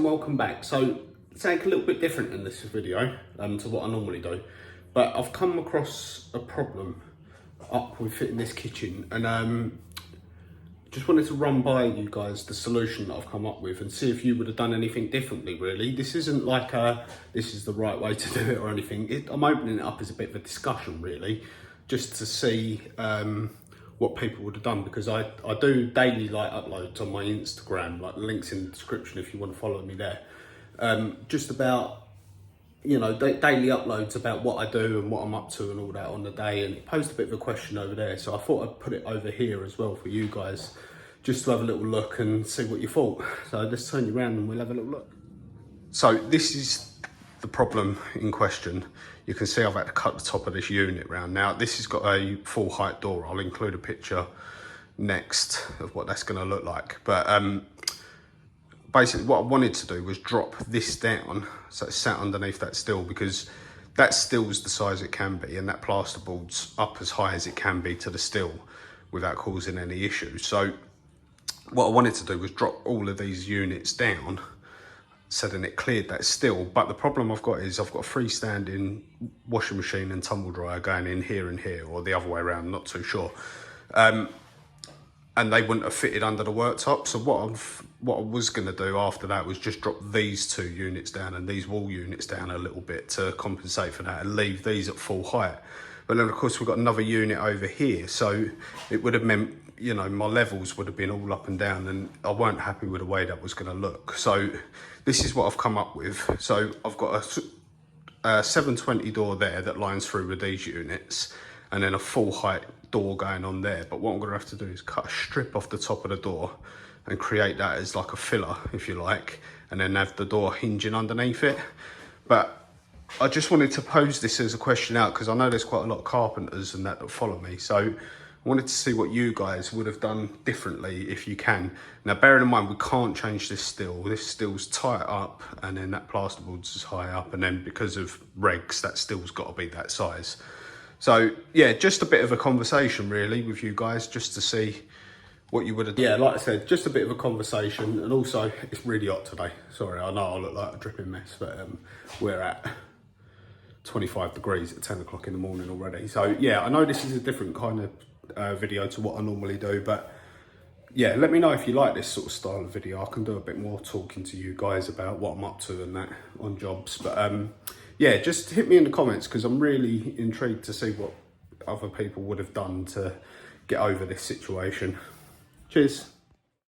and welcome back. So something a little bit different in this video to what I normally do, but I've come across a problem up with fitting this kitchen, and just wanted to run by you guys the solution that I've come up with and see if you would have done anything differently. Really, this isn't like this is the right way to do it or anything. I'm opening it up as a bit of a discussion, really, just to see what people would have done, because I do daily uploads on my Instagram, like links in the description if you want to follow me there, just about, you know, daily uploads about what I do and what I'm up to and all that on the day, and it posed a bit of a question over there, so I thought I'd put it over here as well for you guys, just to have a little look and see what you thought. So let's turn you around and we'll have a little look. So this is the problem in question. You can see I've had to cut the top of this unit round. Now this has got a full height door. I'll include a picture next of what that's going to look like, but basically what I wanted to do was drop this down so it's sat underneath that still, because that still's the size it can be and that plasterboard's up as high as it can be to the still without causing any issues. So what I wanted to do was drop all of these units down so then it cleared that still. But the problem I've got is I've got a freestanding washing machine and tumble dryer going in here and here, or the other way around, not too sure. And they wouldn't have fitted under the worktop. So what I was going to do after that was just drop these two units down and these wall units down a little bit to compensate for that and leave these at full height. But then of course we've got another unit over here, so it would have meant, you know, my levels would have been all up and down and I weren't happy with the way that was going to look. So this is what I've come up with. So I've got a 720 door there that lines through with these units, and then a full height door going on there. But what I'm going to have to do is cut a strip off the top of the door and create that as like a filler, if you like, and then have the door hinging underneath it. But I just wanted to pose this as a question out, because I know there's quite a lot of carpenters and that follow me. So I wanted to see what you guys would have done differently if you can. Now, bearing in mind, we can't change this still. This still's tight up, and then that plasterboard's as high up, and then because of regs, that still's got to be that size. So yeah, just a bit of a conversation really with you guys, just to see what you would have done. Yeah, like I said, just a bit of a conversation. And also, it's really hot today. Sorry, I know I look like a dripping mess, but we're at 25 degrees at 10 o'clock in the morning already. So yeah, I know this is a different kind of video to what I normally do, but yeah, let me know if you like this sort of style of video. I can do a bit more talking to you guys about what I'm up to and that on jobs. But yeah, just hit me in the comments, because I'm really intrigued to see what other people would have done to get over this situation. Cheers.